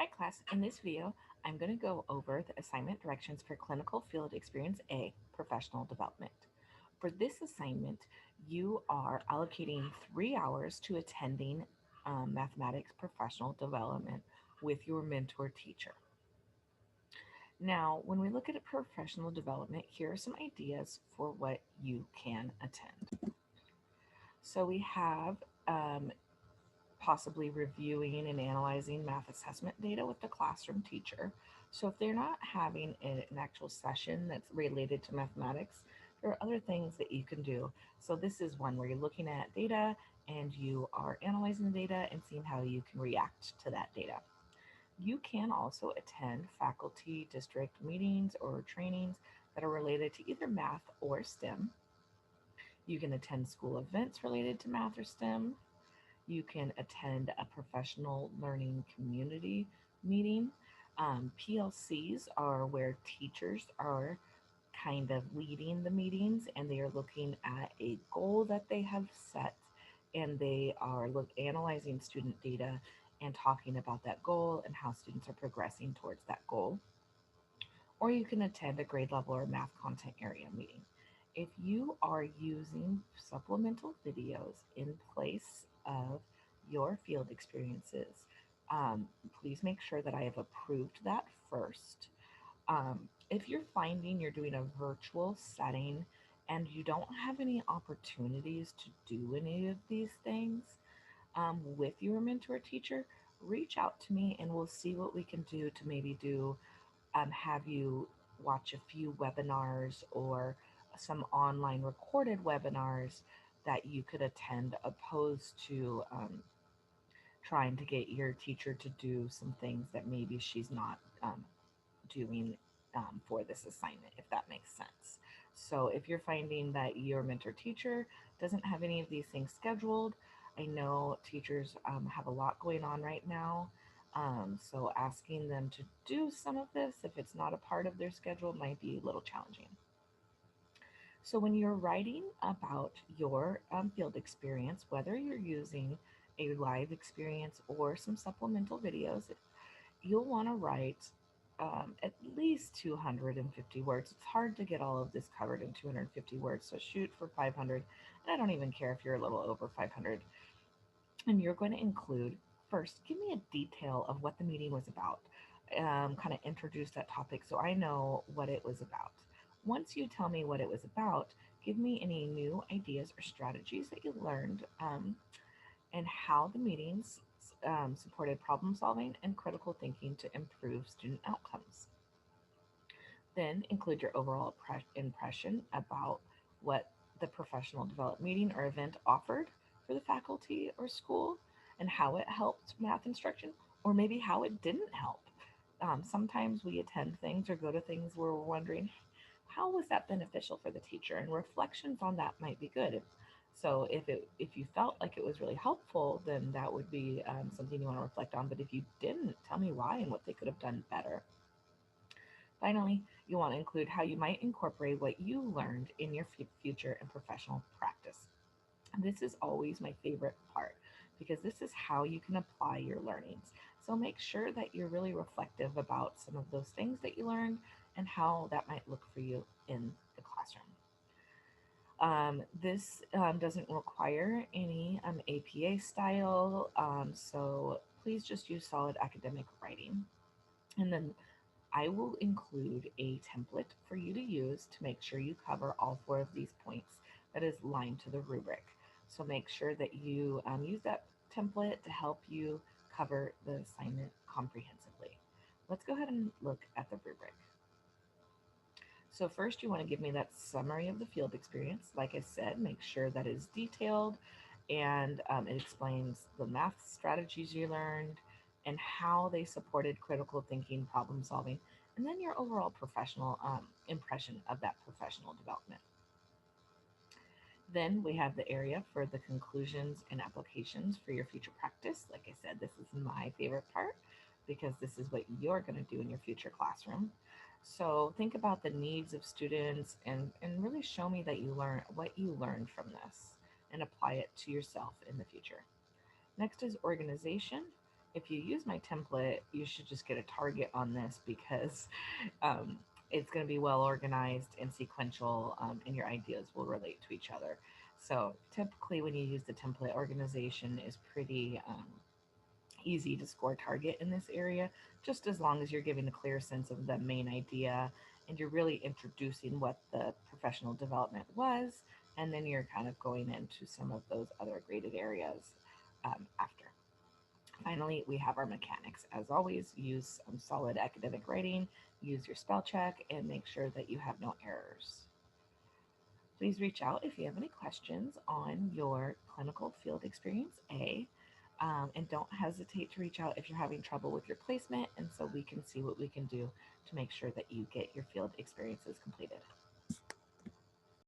Hi class, in this video, I'm going to go over the assignment directions for Clinical Field Experience A, Professional Development. For this assignment, you are allocating 3 hours to attending mathematics professional development with your mentor teacher. Now, when we look at a professional development, here are some ideas for what you can attend. So we have possibly reviewing and analyzing math assessment data with the classroom teacher. So if they're not having an actual session that's related to mathematics, there are other things that you can do. So this is one where you're looking at data and you are analyzing the data and seeing how you can react to that data. You can also attend faculty district meetings or trainings that are related to either math or STEM. You can attend school events related to math or STEM. You can attend a professional learning community meeting. PLCs are where teachers are kind of leading the meetings and they are looking at a goal that they have set and they are analyzing student data and talking about that goal and how students are progressing towards that goal. Or you can attend a grade level or math content area meeting. If you are using supplemental videos in place of your field experiences, please make sure that I have approved that first. If you're finding you're doing a virtual setting and you don't have any opportunities to do any of these things with your mentor teacher, reach out to me and we'll see what we can do to maybe do have you watch a few webinars or some online recorded webinars that you could attend opposed to trying to get your teacher to do some things that maybe she's not doing for this assignment, if that makes sense. So if you're finding that your mentor teacher doesn't have any of these things scheduled, I know teachers have a lot going on right now. So asking them to do some of this, if it's not a part of their schedule, might be a little challenging. So when you're writing about your field experience, whether you're using a live experience or some supplemental videos, you'll want to write at least 250 words. It's hard to get all of this covered in 250 words, so shoot for 500. And I don't even care if you're a little over 500. And you're going to include first, give me a detail of what the meeting was about. Kind of introduce that topic so I know what it was about. Once you tell me what it was about, give me any new ideas or strategies that you learned and how the meetings supported problem solving and critical thinking to improve student outcomes. Then include your overall impression about what the professional development meeting or event offered for the faculty or school and how it helped math instruction, or maybe how it didn't help. Sometimes we attend things or go to things where we're wondering, how was that beneficial for the teacher? And reflections on that might be good. If you felt like it was really helpful, then that would be something you want to reflect on. But if you didn't, tell me why and what they could have done better. Finally, you want to include how you might incorporate what you learned in your future and professional practice. This is always my favorite part because this is how you can apply your learnings. So make sure that you're really reflective about some of those things that you learned and how that might look for you in the classroom. This doesn't require any APA style, so please just use solid academic writing. And then I will include a template for you to use to make sure you cover all four of these points that is lined to the rubric. So make sure that you use that template to help you cover the assignment comprehensively. Let's go ahead and look at the rubric. So first you want to give me that summary of the field experience. Like I said, make sure that is detailed and it explains the math strategies you learned and how they supported critical thinking, problem solving, and then your overall professional impression of that professional development. Then we have the area for the conclusions and applications for your future practice. Like I said, this is my favorite part because this is what you're going to do in your future classroom. So think about the needs of students and really show me that you learn what you learned from this and apply it to yourself in the future. Next is organization. If you use my template, you should just get a target on this because um, it's going to be well organized and sequential, and your ideas will relate to each other. So typically, when you use the template, organization is pretty easy to score target in this area, just as long as you're giving a clear sense of the main idea and you're really introducing what the professional development was, and then you're kind of going into some of those other graded areas after. Finally, we have our mechanics. As always, use solid academic writing, use your spell check, and make sure that you have no errors. Please reach out if you have any questions on your clinical field experience A. And don't hesitate to reach out if you're having trouble with your placement, and so we can see what we can do to make sure that you get your field experiences completed.